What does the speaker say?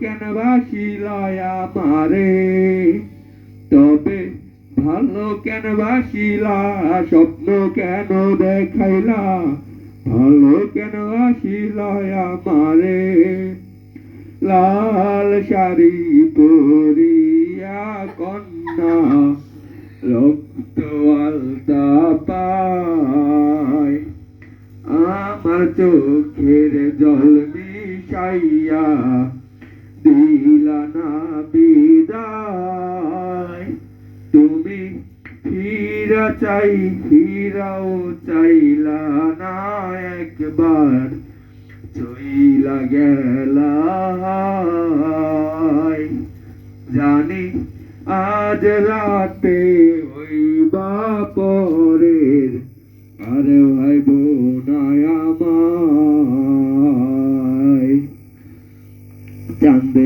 কেন বাসিলা আমারে, তবে ভালো কেন বাসিলা, স্বপ্ন কেন দেখাইলা, ভালো কেন বাসিলা আমারে। লাল শাড়ি পরিয়া কন্যা রক্ত আলতা পায়, আমার চোখের জল মিশাইয়া দিলা না বিদায়। তুমি ফিরাও চাইলা না একবার, চইলা গেলা। জানি আজ রাতে হইবা পরের, আর ভাইব না আমায়। চাঁদে